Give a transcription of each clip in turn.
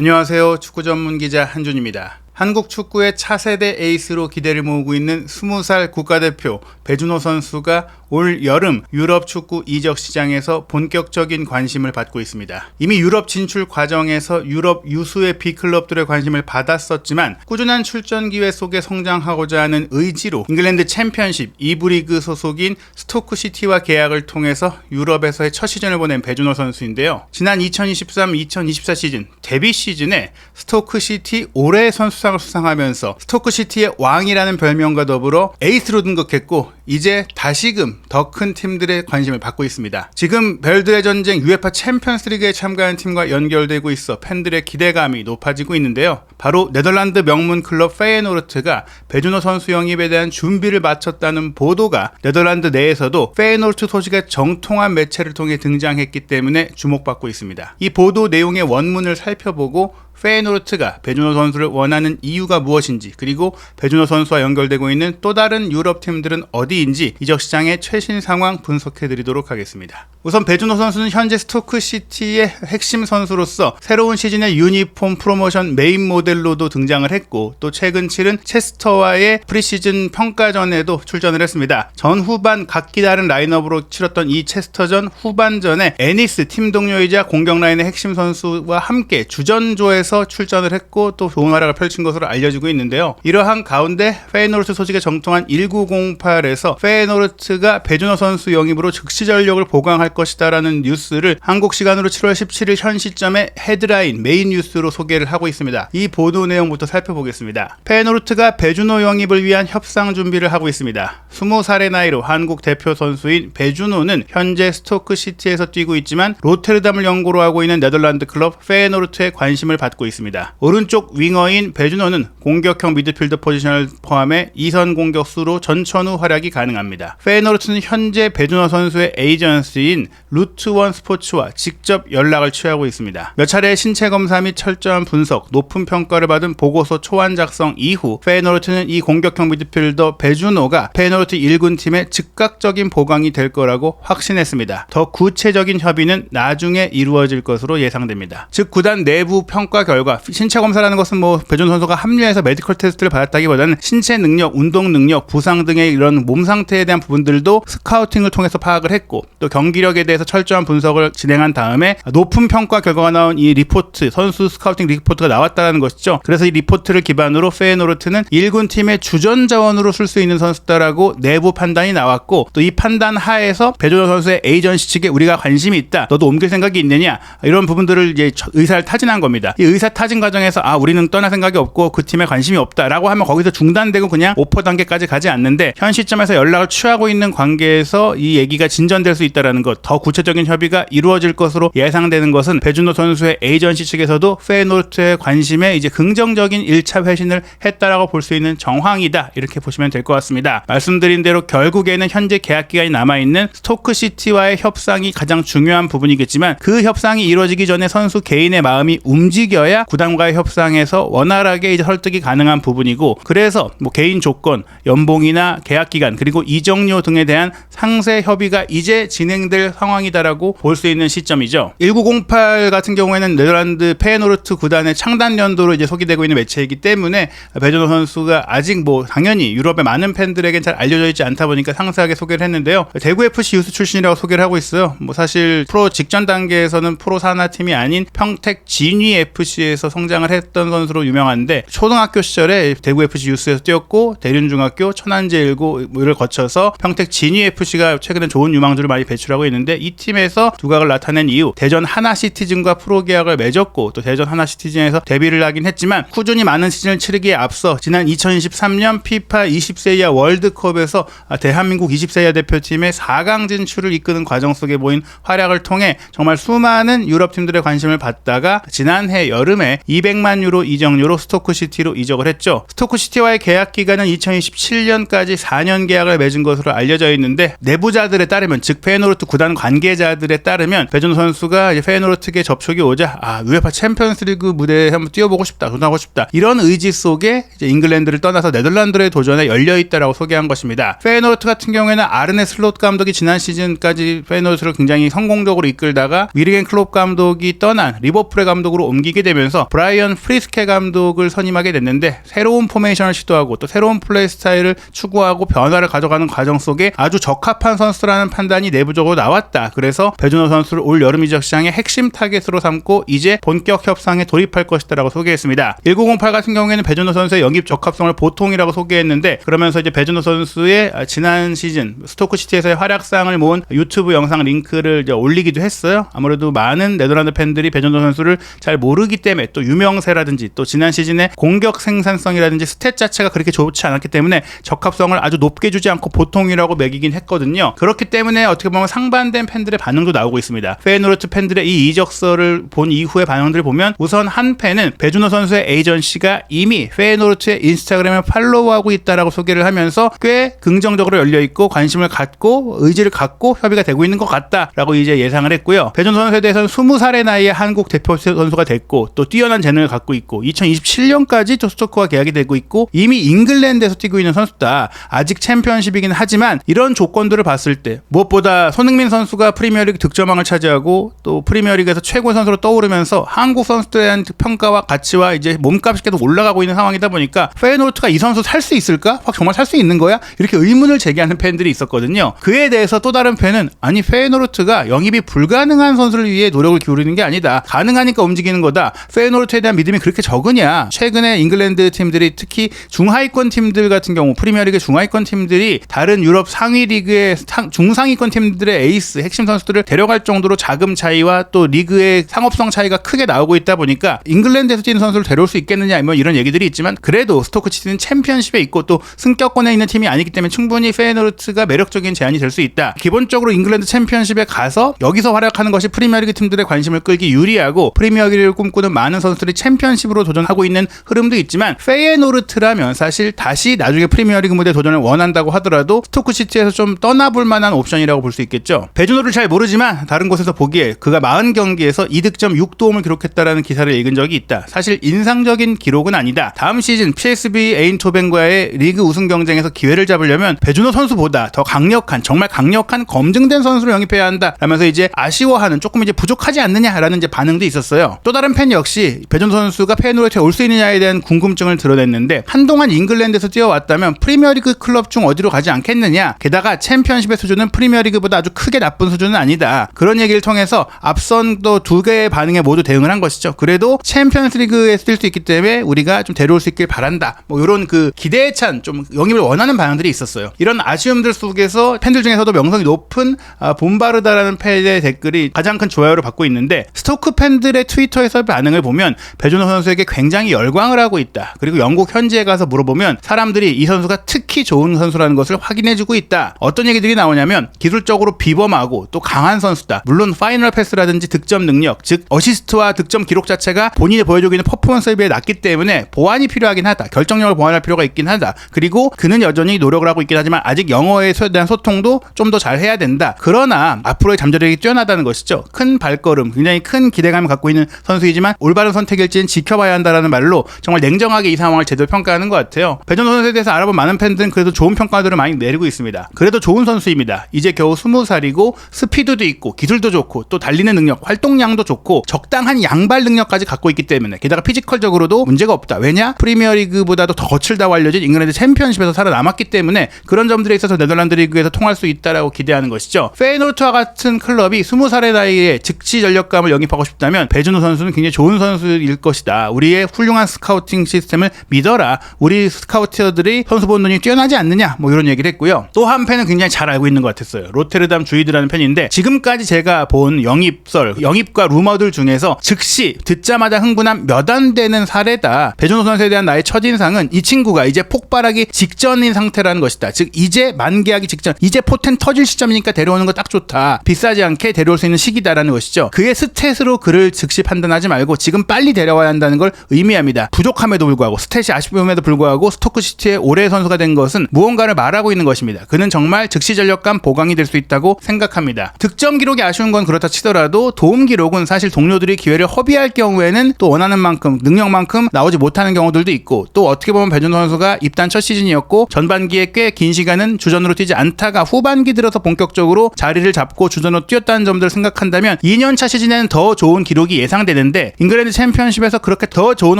안녕하세요. 축구 전문 기자 한준입니다. 한국 축구의 차세대 에이스로 기대를 모으고 있는 20살 국가대표 배준호 선수가 올 여름 유럽 축구 이적 시장에서 본격적인 관심을 받고 있습니다. 이미 유럽 진출 과정에서 유럽 유수의 B클럽들의 관심을 받았었지만 꾸준한 출전 기회 속에 성장하고자 하는 의지로 잉글랜드 챔피언십 2부 리그 소속인 스토크시티와 계약을 통해서 유럽에서의 첫 시즌을 보낸 배준호 선수인데요. 지난 2023-2024 시즌 데뷔 시즌에 스토크시티 올해의 선수상을 수상하면서 스토크시티의 왕이라는 별명과 더불어 에이스로 등극했고 이제 다시금 더 큰 팀들의 관심을 받고 있습니다. 지금 별들의 전쟁 UEFA 챔피언스리그에 참가한 팀과 연결되고 있어 팬들의 기대감이 높아지고 있는데요. 바로 네덜란드 명문 클럽 페예노르트가 배준호 선수 영입에 대한 준비를 마쳤다는 보도가 네덜란드 내에서도 페예노르트 소식의 정통한 매체를 통해 등장했기 때문에 주목받고 있습니다. 이 보도 내용의 원문을 살펴보고 페예노르트가 배준호 선수를 원하는 이유가 무엇인지, 그리고 배준호 선수와 연결되고 있는 또 다른 유럽 팀들은 어디인지 이적 시장의 최신 상황 분석해드리도록 하겠습니다. 우선 배준호 선수는 현재 스토크시티의 핵심 선수로서 새로운 시즌의 유니폼 프로모션 메인 모델로도 등장을 했고, 또 최근 치른 체스터와의 프리시즌 평가전에도 출전을 했습니다. 전후반 각기 다른 라인업으로 치렀던 이 체스터전 후반전에 애니스 팀 동료이자 공격 라인의 핵심 선수와 함께 주전조에서 출전을 했고 또 좋은 활약을 펼친 것으로 알려지고 있는데요. 이러한 가운데 페예노르트 소식의 정통한 1908에서 페예노르트가 배준호 선수 영입으로 즉시 전력을 보강할 것이다 라는 뉴스를 한국 시간으로 7월 17일 현 시점에 헤드라인 메인 뉴스로 소개를 하고 있습니다. 이 보도 내용부터 살펴보겠습니다. 페예노르트가 배준호 영입을 위한 협상 준비를 하고 있습니다. 20살의 나이로 한국 대표 선수인 배준호는 현재 스토크시티에서 뛰고 있지만 로테르담을 연고로 하고 있는 네덜란드 클럽 페예노르트에 관심을 받고 있습니다. 오른쪽 윙어인 배준호는 공격형 미드필더 포지션을 포함해 2선 공격수로 전천후 활약이 가능합니다. 페예노르트는 현재 배준호 선수의 에이전시인 루트원 스포츠와 직접 연락을 취하고 있습니다. 몇 차례 신체 검사 및 철저한 분석, 높은 평가를 받은 보고서 초안 작성 이후 페예노르트는 이 공격형 미드필더 배준호가 페예노르트 1군 팀의 즉각적인 보강이 될 거라고 확신했습니다. 더 구체적인 협의는 나중에 이루어질 것으로 예상됩니다. 즉 구단 내부 평가 결과, 신체 검사라는 것은 배준호 선수가 합류해서 메디컬 테스트를 받았다기보다는 신체 능력, 운동 능력, 부상 등의 이런 몸 상태에 대한 부분들도 스카우팅을 통해서 파악을 했고, 또 경기력에 대해서 철저한 분석을 진행한 다음에 높은 평가 결과가 나온 이 리포트, 선수 스카우팅 리포트가 나왔다는 것이죠. 그래서 이 리포트를 기반으로 페예노르트는 1군 팀의 주전 자원으로 쓸 수 있는 선수다라고 내부 판단이 나왔고, 또 이 판단 하에서 배준호 선수의 에이전시 측에 우리가 관심이 있다, 너도 옮길 생각이 있느냐, 이런 부분들을 이제 의사를 타진한 겁니다. 이 의사 타진 과정에서 우리는 떠날 생각이 없고 그 팀에 관심이 없다라고 하면 거기서 중단되고 그냥 오퍼 단계까지 가지 않는데, 현 시점에서 연락을 취하고 있는 관계에서 이 얘기가 진전될 수 있다라는 것, 더 구체적인 협의가 이루어질 것으로 예상되는 것은 배준호 선수의 에이전시 측에서도 페예노르트의 관심에 이제 긍정적인 1차 회신을 했다라고 볼 수 있는 정황이다, 이렇게 보시면 될 것 같습니다. 말씀드린 대로 결국에는 현재 계약 기간이 남아있는 스토크시티와의 협상이 가장 중요한 부분이겠지만, 그 협상이 이루어지기 전에 선수 개인의 마음이 움직여야 구단과의 협상에서 원활하게 이제 설득이 가능한 부분이고, 그래서 개인 조건, 연봉이나 계약 기간, 그리고 이적료 등에 대한 상세 협의가 이제 진행될 상황이다라고 볼 수 있는 시점이죠. 1908 같은 경우에는 네덜란드 페예노르트 구단의 창단 연도로 이제 소개되고 있는 매체이기 때문에 배준호 선수가 아직 당연히 유럽의 많은 팬들에겐 잘 알려져 있지 않다 보니까 상세하게 소개를 했는데요. 대구 FC 유스 출신이라고 소개를 하고 있어요. 사실 프로 직전 단계에서는 프로 산하 팀이 아닌 평택 진위 FC에서 성장을 했던 선수로 유명한데, 초등학교 시절에 대구 FC 유스에서 뛰었고 대륜중학교, 천안제일고를 거쳐서 평택 진위 FC가 최근에 좋은 유망주를 많이 배출하고 있는데, 이 팀에서 두각을 나타낸 이후 대전 하나시티즌과 프로 계약을 맺었고, 또 대전 하나시티즌에서 데뷔를 하긴 했지만 꾸준히 많은 시즌을 치르기에 앞서 지난 2023년 피파 20세 이하 월드컵에서 대한민국 20세 이하 대표팀의 4강 진출을 이끄는 과정 속에 보인 활약을 통해 정말 수많은 유럽 팀들의 관심을 받다가 지난해 여름에 200만 유로 이적료로 스토크시티로 이적을 했죠. 스토크시티와의 계약 기간은 2027년까지 4년 계약을 맺은 것으로 알려져 있는데, 내부자들에 따르면, 즉 페예노르트 구단 관계자들에 따르면 배준호 선수가 페예노르트에 접촉이 오자 UEFA 챔피언스리그 무대에 한번 뛰어보고 싶다, 도전하고 싶다, 이런 의지 속에 이제 잉글랜드를 떠나서 네덜란드의 도전에 열려있다라고 소개한 것입니다. 페예노르트 같은 경우에는 아르네 슬롯 감독이 지난 시즌까지 페예노르트를 굉장히 성공적으로 이끌다가 위르겐 클롭 감독이 떠난 리버풀의 감독으로 옮기게 되면서 브라이언 프리스케 감독을 선임하게 됐는데 새로운 포메이션을 시도하고 또 새로운 플레이 스타일을 추구하고 변화를 가져가는 과정 속에 아주 적합한 선수라는 판단이 내부적으로 나왔다. 그래서 배준호 선수를 올 여름 이적 시장의 핵심 타겟으로 삼고 이제 본격 협상에 돌입할 것이다라고 소개했습니다. 1908 같은 경우에는 배준호 선수의 영입 적합성을 보통이라고 소개했는데 그러면서 이제 배준호 선수의 지난 시즌 스토크시티에서의 활약상을 모은 유튜브 영상 링크를 이제 올리기도 했어요. 아무래도 많은 네덜란드 팬들이 배준호 선수를 잘 모르기 때문에 또 유명세라든지 또 지난 시즌의 공격 생산성이라든지 스탯 자체가 그렇게 좋지 않았기 때문에 적합성을 아주 높게 주지 않고 보통이라고 매기긴 했거든요. 그렇기 때문에 어떻게 보면 상반된 팬들의 반응도 나오고 있습니다. 페이노르트 팬들의 이 이적서를 본 이후의 반응들을 보면 우선 한 팬은 배준호 선수의 에이전시가 이미 페이노르트의 인스타그램을 팔로우하고 있다라고 소개를 하면서 꽤 긍정적으로 열려있고 관심을 갖고 의지를 갖고 협의가 되고 있는 것 같다라고 이제 예상을 했고요. 배준호 선수에 대해서는 20살의 나이에 한국 대표 선수가 됐고 또 뛰어난 재능을 갖고 있고 2027년까지 스토크와 계약이 되고 있고 이미 잉글랜드에서 뛰고 있는 선수다. 아직 챔피언십이긴 하지만 이런 조건들을 봤을 때 무엇보다 손흥민 선수가 프리미어리그 득점왕을 차지하고 또 프리미어리그에서 최고의 선수로 떠오르면서 한국 선수들에 대한 평가와 가치와 이제 몸값이 계속 올라가고 있는 상황이다 보니까 페이노르트가 이 선수 살 수 있을까? 정말 살 수 있는 거야? 이렇게 의문을 제기하는 팬들이 있었거든요. 그에 대해서 또 다른 팬은 아니 페이노르트가 영입이 불가능한 선수를 위해 노력을 기울이는 게 아니다. 가능하니까 움직이는 거다. 페이노르트에 대한 믿음이 그렇게 적으냐? 최근에 잉글랜드 팀들이 특히 중하위권 팀들 같은 경우 프리미어리그 중하위권 팀들이 다른 유럽 상위 리그의 중상위권 팀들의 에이스 핵심 선수들을 데려갈 정도로 자금 차이와 또 리그의 상업성 차이가 크게 나오고 있다 보니까 잉글랜드에서 뛰는 선수를 데려올 수 있겠느냐 뭐 이런 얘기들이 있지만 그래도 스토크시티는 챔피언십에 있고 또 승격권에 있는 팀이 아니기 때문에 충분히 페이노르트가 매력적인 제안이 될 수 있다. 기본적으로 잉글랜드 챔피언십에 가서 여기서 활약하는 것이 프리미어리그 팀들의 관심을 끌기 유리하고 프리미어리그를 꿈꾸는 많은 선수들이 챔피언십으로 도전하고 있는 흐름도 있지만 페이노르트라면 사실 다시 나중에 프리미어리그 무대 도전을 원한다고 하더라도 스토크시티에서 좀 떠나볼 만한 옵션이라고 볼 수 있겠죠. 배준호를 잘 모르지만 다른 곳에서 보기에 그가 40경기에서 2득점 6도움을 기록했다라는 기사를 읽은 적이 있다. 사실 인상적인 기록은 아니다. 다음 시즌 PSV 에인토벤과의 리그 우승 경쟁에서 기회를 잡으려면 배준호 선수보다 더 강력한 정말 강력한 검증된 선수를 영입해야 한다 라면서 이제 아쉬워하는 조금 이제 부족하지 않느냐라는 이제 반응도 있었어요. 또 다른 팬 역시 배준호 선수가 페이노르트에 올 수 있느냐에 대한 궁금증을 드러냈는데 한동안 잉글랜드에서 뛰어왔다면 프리미어리그 클럽 중 어디로 가지 않겠느냐. 게다가 챔피언십의 수준은 프리미어리그보다 아주 크게 나쁜 수준은 아니다. 그런 얘기를 통해서 앞선 또 두 개의 반응에 모두 대응을 한 것이죠. 그래도 챔피언스리그에서 뛸 수 있기 때문에 우리가 좀 데려올 수 있길 바란다. 뭐 이런 그 기대에 찬 좀 영입을 원하는 반응들이 있었어요. 이런 아쉬움들 속에서 팬들 중에서도 명성이 높은 봄바르다라는 팬의 댓글이 가장 큰 좋아요를 받고 있는데 스토크 팬들의 트위터에서 반응을 보면 배준호 선수에게 굉장히 열광을 하고 있다. 그리고 영국 현지에 가서 물어보면 사람들이 이 선수가 특히 좋은 선수라는 것을 확인해주고 있다. 어떤 얘기들이 나오냐면 기술적으로 비범하고 또 강한 선수다. 물론 파이널 패스라든지 득점 능력, 즉 어시스트와 득점 기록 자체가 본인이 보여주고 있는 퍼포먼스에 비해 낮기 때문에 보완이 필요하긴 하다. 결정력을 보완할 필요가 있긴 하다. 그리고 그는 여전히 노력을 하고 있긴 하지만 아직 영어에 대한 소통도 좀 더 잘 해야 된다. 그러나 앞으로의 잠재력이 뛰어나다는 것이죠. 큰 발걸음, 굉장히 큰 기대감을 갖고 있는 선수이지만 올바른 선택일지는 지켜봐야 한다라는 말로 정말 냉정하게 이 상황을 제대로 평가하는 것 같아요. 배준호 선수에 대해서 알아본 많은 팬들은 그래도 좋은 평가들을 많이 내리고 있습니다. 그래도 좋은 선수입니다. 이제 겨우 20살이고 스피드도 있고 기술도 좋고 또 달리는 능력, 활동량도 좋고 적당한 양발 능력까지 갖고 있기 때문에 게다가 피지컬적으로도 문제가 없다. 왜냐? 프리미어리그보다도 더 거칠다고 알려진 잉글랜드 챔피언십에서 살아남았기 때문에 그런 점들에 있어서 네덜란드 리그에서 통할 수 있다라고 기대하는 것이죠. 페이노르트와 같은 클럽이 20살의 나이에 즉시 전력감을 영입하고 싶다면 배준호 선수는 굉장히 좋은 선수일 것이다. 우리의 훌륭한 스카우팅 시스템을 믿어라. 우리 스카우터들이 선수 보는 눈이 뛰어나지 않느냐. 뭐 이런 얘기를 했고요. 또 한 팬은 굉장히 잘 알고 있는 것 같았어요. 로테르담 주이드라는 팬인데 지금까지 제가 본 영입과 루머들 중에서 즉시 듣자마자 흥분한 몇 안 되는 사례다. 배준호 선수에 대한 나의 첫인상은 이 친구가 이제 폭발하기 직전인 상태라는 것이다. 즉 이제 만개하기 직전, 이제 포텐 터질 시점이니까 데려오는 거 딱 좋다. 비싸지 않게 데려올 수 있는 시기다라는 것이죠. 그의 스탯으로 그를 즉시 판단하지 말고 지금 빨리 데려와야 한다는 걸 의미합니다. 부족함에도 불구하고 스탯이 아쉬움에도 불구하고 스토크시티의 올해의 선수가 된 것은 무언가를 말하고 있는 것입니다. 그는 정말 즉시 전력감 보강이 될 수 있다고 생각합니다. 득점 기록이 아쉬운 건 그렇다 치더라도 도움 기록은 사실 동료들이 기회를 허비할 경우에는 또 원하는 만큼 능력만큼 나오지 못하는 경우들도 있고 또 어떻게 보면 배준호 선수가 입단 첫 시즌이었고 전반기에 꽤 긴 시간은 주전으로 뛰지 않다가 후반기 들어서 본격적으로 자리를 잡고 주전으로 뛰었다는 점들을 생각한다면 2년차 시즌에는 더 좋은 기록이 예상되는데 잉글랜드 챔피언십에서 그렇게 더 좋은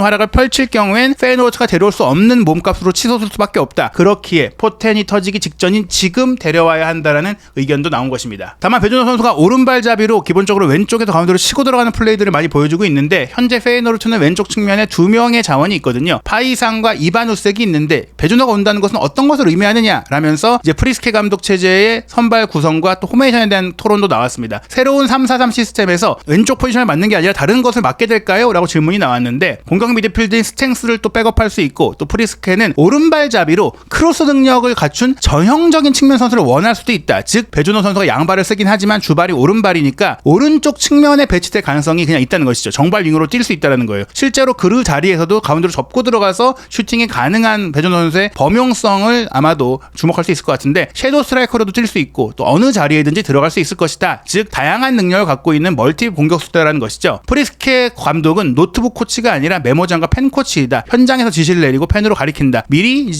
활약을 펼칠 경우엔 페이노르트가 데려올 수 없는 몸값으로 치솟을 수밖에 없다. 그렇기에 포텐이 터지기 직전인 지금 데려와야 한다라는 의견도 나온 것입니다. 다만 배준호 선수가 오른발잡이로 기본적으로 왼쪽에서 가운데로 치고 들어가는 플레이들을 많이 보여주고 있는데 현재 페이노르트는 왼쪽 측면에 2명의 자원이 있거든요. 파이상과 이바누색이 있는데 배준호가 온다는 것은 어떤 것을 의미하느냐 라면서 이제 프리스케 감독 체제의 선발 구성과 또 포메이션에 대한 토론도 나왔습니다. 새로운 3-4-3 시스템에서 왼쪽 포지션을 맡는 게 아니라 다른 것을 맡게 될까요? 라고 질문이 나왔는데 공격 미드필드인 스탱스를 또 백업할 수 있고 또 프리스케는 오른발잡이로 크로스 능력을 갖춘 전형적인 측면 선수를 원할 수도 있다. 즉 배준호 선수가 양발을 쓰긴 하지만 주발이 오른발이니까 오른쪽 측면에 배치될 가능성이 그냥 있다는 것이죠. 정발 윙으로 뛸 수 있다는 거예요. 실제로 그 자리에서도 가운데로 접고 들어가서 슈팅이 가능한 배준호 선수의 범용성을 아마도 주목할 수 있을 것 같은데 섀도우 스트라이커로도 뛸 수 있고 또 어느 자리에든지 들어갈 수 있을 것이다. 즉 다양한 능력을 갖고 있는 멀티 공격수다라는 것이죠. 프리스케 감독은 노트북 코치가 아니라 메모장과 펜 코치이다. 현장에서 지시를 내리고 펜으로 가리킨다. 미리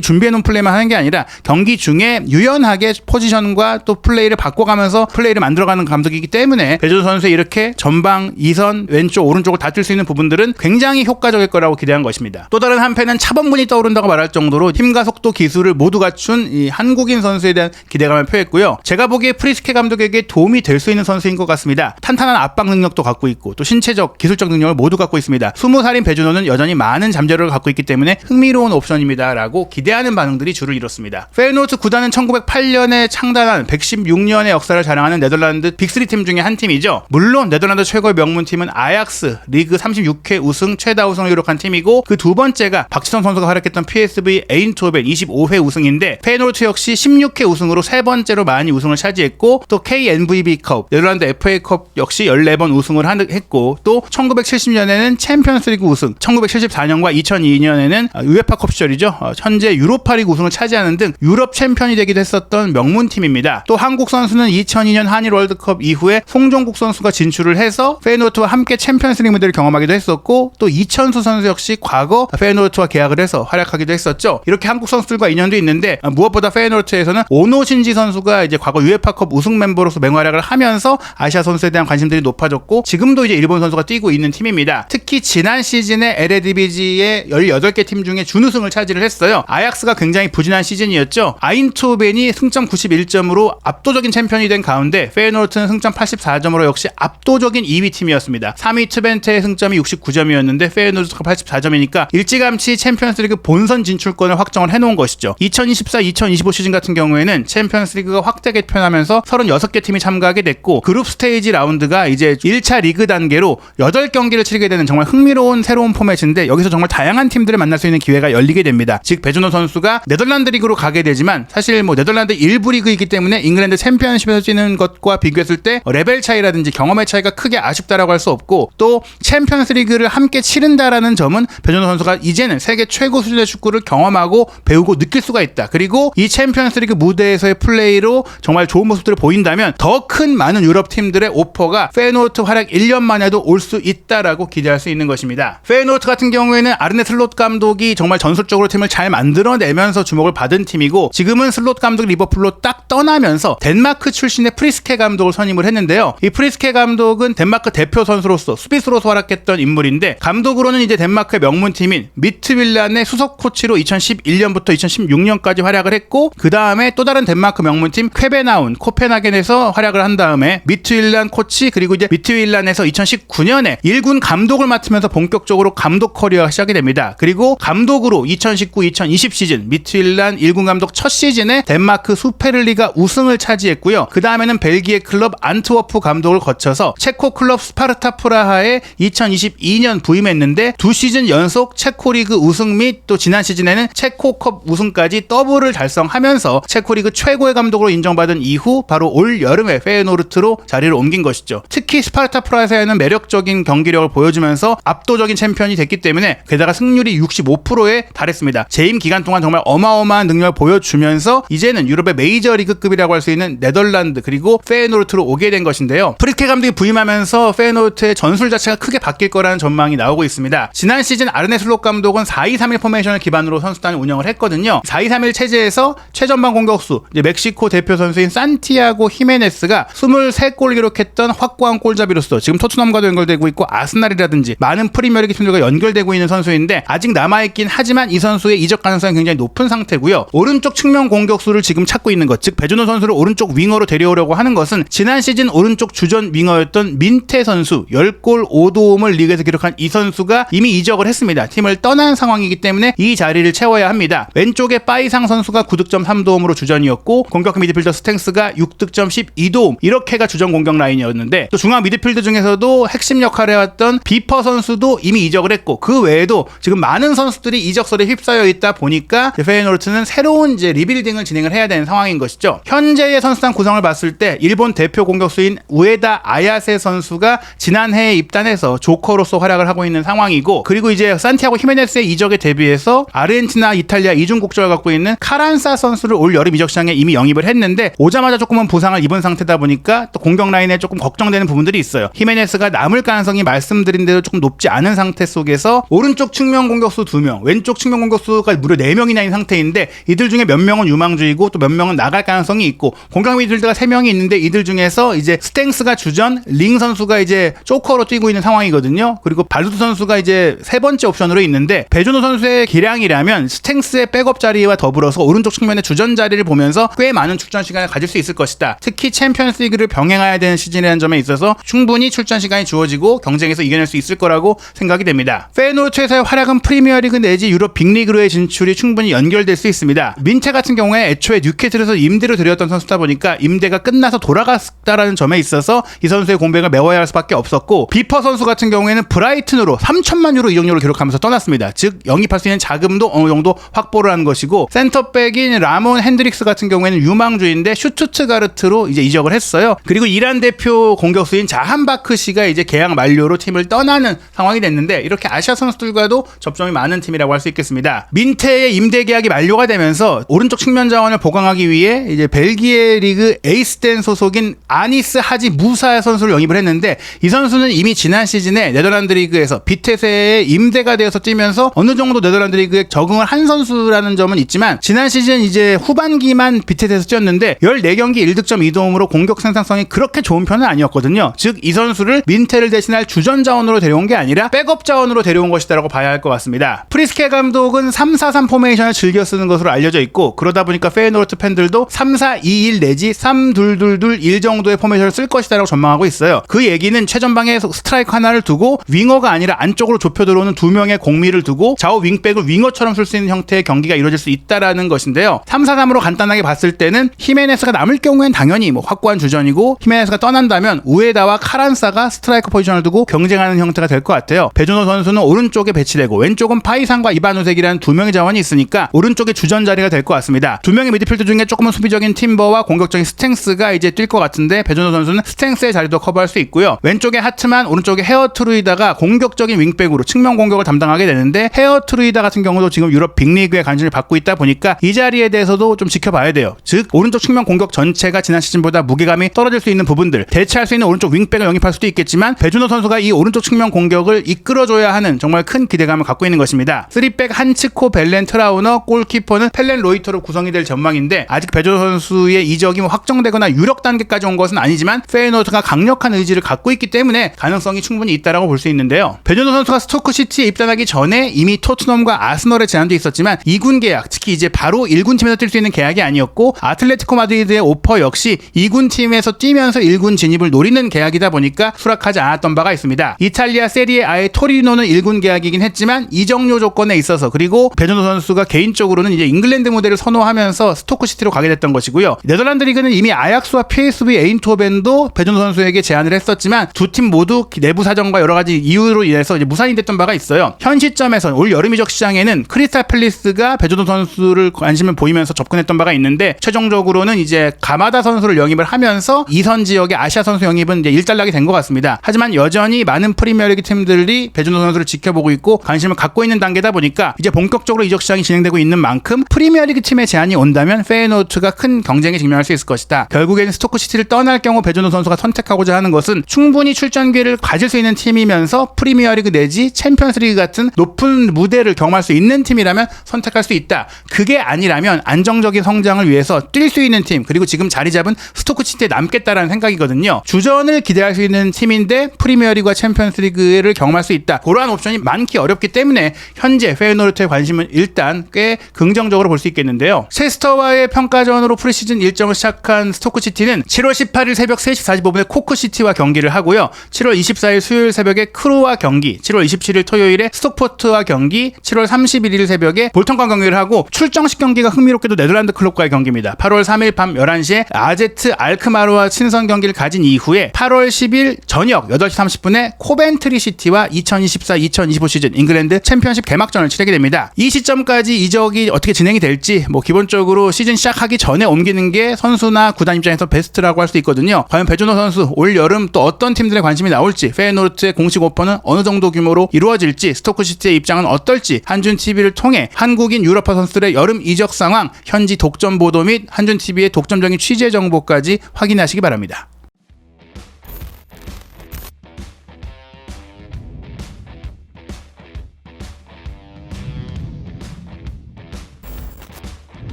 준비해놓은 플레이만 하는 게 아니라 경기 중에 유연하게 포지션과 또 플레이를 바꿔가면서 플레이를 만들어가는 감독이기 때문에 배준호 선수의 이렇게 전방, 2선, 왼쪽, 오른쪽을 다 뛸 수 있는 부분들은 굉장히 효과적일 거라고 기대한 것입니다. 또 다른 한편은 차범근이 떠오른다고 말할 정도로 힘과 속도, 기술을 모두 갖춘 이 한국인 선수에 대한 기대감을 표했고요. 제가 보기에 프리스케 감독에게 도움이 될 수 있는 선수인 것 같습니다. 탄탄한 압박 능력도 갖고 있고 또 신체적, 기술적 능력을 모두 갖고 있습니다. 20살인 배준호는 여전히 많은 잠재력을 갖고 있기 때문에 흥미로운 옵션입니다. 라고 기대하는 반응들이 줄을 이뤘습니다. 페이노르트 구단은 1908년에 창단한 116년의 역사를 자랑하는 네덜란드 빅3 팀 중에 한 팀이죠. 물론 네덜란드 최고의 명문팀은 아약스, 리그 36회 우승, 최다 우승을 기록한 팀이고 그 두 번째가 박지성 선수가 활약했던 PSV 에인트호벤 25회 우승인데 페이노르트 역시 16회 우승으로 세 번째로 많이 우승을 차지했고 또 KNVB컵, 네덜란드 FA컵 역시 14번 우승을 했고 또 1970년에는 챔피언스리그 우승, 1974년과 2002년에는 우에파컵 시절이죠. 현재 유로파리그 우승을 차지하는 등 유럽 챔피언이 되기도 했었던 명문팀입니다. 또 한국 선수는 2002년 한일 월드컵 이후에 송종국 선수가 진출을 해서 페이노르트와 함께 챔피언스리그 무대를 경험하기도 했었고 또 이천수 선수 역시 과거 페이노르트와 계약을 해서 활약하기도 했었죠. 이렇게 한국 선수들과 인연도 있는데 무엇보다 페이노르트에서는 오노 신지 선수가 이제 과거 우에파컵 우승 멤버로서 맹활약을 하면서 아시아 선수에 대한 관심들이 높아졌고 지금도 이제 일본 선수가 뛰고 있는 팀입니다. 특히 지난 시즌에 LADBG의 18개 팀 중에 준우승을 차지를 했어요. 아약스가 굉장히 부진한 시즌이었죠. 아인트호벤이 승점 91점으로 압도적인 챔피언이 된 가운데 페이노르트는 승점 84점으로 역시 압도적인 2위 팀이었습니다. 3위 트벤테의 승점이 69점이었는데 페이노르트가 84점이니까 일찌감치 챔피언스리그 본선 진출권을 확정을 해놓은 것이죠. 2024-2025 시즌 같은 경우에는 챔피언스리그가 확대 개편하면서 36개 팀이 참가하게 됐고 그룹 스테이지 라운드가 이제 1차 리그 단계로 8경기를 치르게 되는 정말 흥미로운 새로운 포맷인데 여기서 정말 다양한 팀들을 만날 수 있는 기회가 열리게 됩니다. 즉 배준호 선수가 네덜란드 리그로 가게 되지만 사실 네덜란드 일부 리그이기 때문에 잉글랜드 챔피언십에서 뛰는 것과 비교했을 때 레벨 차이라든지 경험의 차이가 크게 아쉽다라고 할 수 없고 또 챔피언스 리그를 함께 치른다라는 점은 배준호 선수가 이제는 세계 최고 수준의 축구를 경험하고 배우고 느낄 수가 있다. 그리고 이 챔피언스 리그 무대에서의 플레이로 정말 좋은 모습들을 보인다면 더 큰 많은 유럽 팀들의 오퍼가 페이노르트 활약 1년 만에도 올 수 있다라고 기대할 수 있는 것입니다. 페이노르트 같은 경우에는 아르네 슬롯 감독이 정말 전술적으로 팀을 잘 만들어내면서 주목을 받은 팀이고 지금은 슬롯 감독 리버풀로 딱 떠나면서 덴마크 출신의 프리스케 감독을 선임을 했는데요. 이 프리스케 감독은 덴마크 대표 선수로서 수비수로서 활약했던 인물인데 감독으로는 이제 덴마크의 명문팀인 미트윌란의 수석 코치로 2011년부터 2016년까지 활약을 했고 그 다음에 또 다른 덴마크 명문팀 쾌베나운 코펜하겐에서 활약을 한 다음에 미트윌란 코치 그리고 이제 미트윌란에서 2019년에 1군 감독을 맡으면서 본격적으로 감독 커리어가 시작이 됩니다. 그리고 감독으로 2019-2020 시즌 미트윌란 1군 감독 첫 시즌에 덴마크 수페르리가 우승을 차지했고요. 그 다음에는 벨기에 클럽 안트워프 감독을 거쳐서 체코 클럽 스파르타 프라하에 2022년 부임했는데 두 시즌 연속 체코리그 우승 및 또 지난 시즌에는 체코컵 우승까지 더블을 달성하면서 체코리그 최고의 감독으로 인정받은 이후 바로 올 여름에 페이노르트로 자리를 옮긴 것이죠. 특히 스파르타 프라하에는 매력적인 경기력을 보여주면서 압도적인 챔피언이 됐기 때문에 게다가 승률이 65%에 달했습니다. 재임 기간 동안 정말 어마어마한 능력을 보여주면서 이제는 유럽의 메이저리그급이라고 할 수 있는 네덜란드 그리고 페이노르트로 오게 된 것인데요. 프리스케 감독이 부임하면서 페이노르트의 전술 자체가 크게 바뀔 거라는 전망이 나오고 있습니다. 지난 시즌 아르네 슬롯 감독은 4-2-3-1 포메이션을 기반으로 선수단을 운영을 했거든요. 4-2-3-1 체제에서 최전방 공격수 멕시코 대표 선수인 산티아고 히메네스가 23골 기록했던 확고한 골잡이로서 지금 토트넘과도 연결되고 연결되고 있고 아스날이라든지 많은 프리미어리그 팀들과 연결되고 있는 선수인데 아직 남아있긴 하지만 이 선수의 이적 가능성이 굉장히 높은 상태고요. 오른쪽 측면 공격수를 지금 찾고 있는 것, 즉 배준호 선수를 오른쪽 윙어로 데려오려고 하는 것은 지난 시즌 오른쪽 주전 윙어였던 민태 선수 10골 5도움을 리그에서 기록한 이 선수가 이미 이적을 했습니다. 팀을 떠난 상황이기 때문에 이 자리를 채워야 합니다. 왼쪽에 빠이상 선수가 9득점 3도움으로 주전이었고 공격 미드필더 스탱스가 6득점 12도움 이렇게가 주전 공격 라인이었는데 또 중앙 미드필더 중에서도 핵심 역할을 해왔던 비퍼 선수도 이미 이적을 했고 그 외에도 지금 많은 선수들이 이적설에 휩싸여 있다 보니까 페이노르트는 새로운 이제 리빌딩을 진행을 해야 되는 상황인 것이죠. 현재의 선수단 구성을 봤을 때 일본 대표 공격수인 우에다 아야세 선수가 지난해에 입단해서 조커로서 활약을 하고 있는 상황이고 그리고 이제 산티아고 히메네스의 이적에 대비해서 아르헨티나, 이탈리아 이중 국적을 갖고 있는 카란사 선수를 올 여름 이적 시장에 이미 영입을 했는데 오자마자 조금은 부상을 입은 상태다 보니까 또 공격 라인에 조금 걱정되는 부분들이 있어요. 히메네스가 남을 가능성이 말씀드린 대로 조금 높지 않은 상태 속에서 오른쪽 측면 공격수 2명, 왼쪽 측면 공격수가 무려 4명이나 있는 상태인데 이들 중에 몇 명은 유망주이고 또 몇 명은 나갈 가능성이 있고 공격 미드필더가 3명이 있는데 이들 중에서 이제 스탱스가 주전, 링 선수가 이제 조커로 뛰고 있는 상황이거든요. 그리고 발루트 선수가 이제 세 번째 옵션으로 있는데 배준호 선수의 기량이라면 스탱스의 백업 자리와 더불어서 오른쪽 측면의 주전 자리를 보면서 꽤 많은 출전 시간을 가질 수 있을 것이다. 특히 챔피언스 리그를 병행해야 되는 시즌이라는 점에 있어서 충분히 출전 시간이 주어지고 경쟁에서 이겨낼 수 있을 거라고 생각이 됩니다. 페이노르트에서의 활약은 프리미어리그 내지 유럽 빅리그로의 진출이 충분히 연결될 수 있습니다. 민체 같은 경우에 애초에 뉴캐슬에서 임대로 들여왔던 선수다 보니까 임대가 끝나서 돌아갔다라는 점에 있어서 이 선수의 공백을 메워야 할 수밖에 없었고 비퍼 선수 같은 경우에는 브라이튼으로 3천만 유로 이적료를 기록하면서 떠났습니다. 즉 영입할 수 있는 자금도 어느 정도 확보를 한 것이고 센터백인 라몬 핸드릭스 같은 경우에는 유망주인데 슈투트가르트로 이제 이적을 했어요. 그리고 이란 대표 공격수인 자한바크시가 이제 계약 만료로 팀을 떠나는 상황이 됐는데 이렇게 아시아 선수들과도 접점이 많은 팀이라고 할 수 있겠습니다. 민테의 임대 계약이 만료가 되면서 오른쪽 측면 자원을 보강하기 위해 이제 벨기에 리그 에이스덴 소속인 아니스 하지 무사 선수를 영입을 했는데 이 선수는 이미 지난 시즌에 네덜란드 리그에서 비테세의 임대가 되어서 뛰면서 어느 정도 네덜란드 리그에 적응을 한 선수라는 점은 있지만 지난 시즌 이제 후반기만 비테세에서 뛰었는데 14경기 1득점 2도움으로 공격 생산성이 그렇게 좋은 편은 아니었거든요. 즉 이 선수를 민테를 대신할 주전 자원으로 데려온 게 아니라 백업 자원으로 데려온 것이다라고 봐야 할 것 같습니다. 프리스케 감독은 3-4-3 포메이션을 즐겨 쓰는 것으로 알려져 있고 그러다 보니까 페이노르트 팬들도 3-4-2-1 내지 3-2-2-2-1 정도의 포메이션을 쓸 것이다라고 전망하고 있어요. 그 얘기는 최전방에 스트라이크 하나를 두고 윙어가 아니라 안쪽으로 좁혀 들어오는 2명의 공미를 두고 좌우 윙백을 윙어처럼 쓸 수 있는 형태의 경기가 이루어질 수 있다라는 것인데요. 3-4-3으로 간단하게 봤을 때는 히메네스가 남을 경우엔 당연히 확고한 주전이고 히메네스가 떠난다면 우에다와 카란사가 스트라이커 포지션을 두고 경쟁하는 형태가 될 것 같아요. 배준호 선수는 오른쪽에 배치되고 왼쪽은 파이상과 이바누색이라는 2명의 자원이 있으니까 오른쪽에 주전 자리가 될 것 같습니다. 2명의 미드필더 중에 조금은 수비적인 팀버와 공격적인 스탱스가 이제 뛸 것 같은데 배준호 선수는 스탱스의 자리도 커버할 수 있고요. 왼쪽에 하트만, 오른쪽에 헤어트루이다가 공격적인 윙백으로 측면 공격을 담당하게 되는데 헤어트루이다 같은 경우도 지금 유럽 빅리그의 관심을 받고 있다 보니까 이 자리에 대해서도 좀 지켜봐야 돼요. 즉 오른쪽 측면 공격 전체가 지난 시즌보다 무게감이 떨어질 수 있는 부분들 대체할 수 있는 오른쪽 윙백을 영입할 수도 있겠지만 배준호 선수가 이 오른쪽 측면 공격을 이끌어줘야 하는 정말 큰 기대감을 갖고 있는 것입니다. 3백 한츠코, 벨렌, 트라우너, 골키퍼는 펠렌 로이터로 구성이 될 전망인데 아직 배준호 선수의 이적이 확정되거나 유력 단계까지 온 것은 아니지만 페이노르트가 강력한 의지를 갖고 있기 때문에 가능성이 충분히 있다라고 볼 수 있는데요. 배준호 선수가 스토크시티에 입단하기 전에 이미 토트넘과 아스널에 제안도 있었지만 2군 계약, 특히 이제 바로 1군 팀에서 뛸 수 있는 계약이 아니었고 아틀레티코 마드리드의 오퍼 역시 2군 팀에서 뛰면서 1군 진입을 노리는 계약이다 보니까 수락하지 않았던 바가 있습니다. 이탈리아 세리에 A의 토리노는 1군 계약이긴 했지만 이적료 조건에 있어서 그리고 배준호 선수가 개인적으로는 이제 잉글랜드 무대를 선호하면서 스토크시티로 가게 됐던 것이고요. 네덜란드 리그는 이미 아약스와 PSV 에인토벤도 배준호 선수에게 제안을 했었지만 두 팀 모두 내부 사정과 여러 가지 이유로 인해서 이제 무산이 됐던 바가 있어요. 현 시점에서 올 여름 이적 시장에는 크리스탈 팰리스가 배준호 선수를 관심을 보이면서 접근했던 바가 있는데 최종적으로는 이제 가마다 선수를 영입을 하면서 이선 지역의 아시아 선수 영입은 이제 일단락이 된 것 같습니다. 하지만 여전히 많은 프리미어리그 팀들이 배준호 선수를 지켜보고 있고 관심을 갖고 있는 단계다 보니까 이제 본격적으로 이적 시장이 진행되고 있는 만큼 프리미어리그 팀의 제안이 온다면 페이노르트가 큰 경쟁에 직면할 수 있을 것이다. 결국에는 스토크시티를 떠날 경우 배준호 선수가 선택하고자 하는 것은 충분히 출전 기회를 가질 수 있는 팀이면서 프리미어리그 내지 챔피언스리그 같은 높은 무대를 경험할 수 있는 팀이라면 선택할 수 있다. 그게 아니라면 안정적인 성장을 위해서 뛸 수 있는 팀 그리고 지금 자리 잡은 스토크시티에 남겠다라는 생각이거든요. 주전을 기대할 수 있는 팀인데 프리미어리그와 챔피언스리그를 경험할 수 있다. 그러한 옵션이 많기 어렵기 때문에 현재 페이노르트의 관심은 일단 꽤 긍정적으로 볼 수 있겠는데요. 세스터와의 평가전으로 프리시즌 일정을 시작한 스토크시티는 7월 18일 새벽 3시 45분에 코크시티와 경기를 하고요. 7월 24일 수요일 새벽에 크루와 경기, 7월 27일 토요일에 스톡포트와 경기, 7월 31일 새벽에 볼턴과 경기를 하고 출정식 경기가 흥미롭게도 네덜란드 클럽과의 경기입니다. 8월 3일 밤 11시에 아제트 알크마르와 친선 경기를 가진 이후에 8월 10일 저녁 8시 30분에 코벤트리 시티와 2024-2025 시즌 잉글랜드 챔피언십 개막전을 치르게 됩니다. 이 시점까지 이적이 어떻게 진행이 될지 기본적으로 시즌 시작하기 전에 옮기는 게 선수나 구단 입장에서 베스트라고 할 수 있거든요. 과연 배준호 선수 올 여름 또 어떤 팀들의 관심이 나올지, 페이노르트의 공식 오퍼는 어느 정도 규모로 이루어질지, 스토크시티의 입장은 어떨지 한준TV를 통해 한국인 유럽파 선수들의 여름 이적 상황, 현지 독점 보도 및 한준TV의 독점적인 취재 정보까지 확인하시기 바랍니다.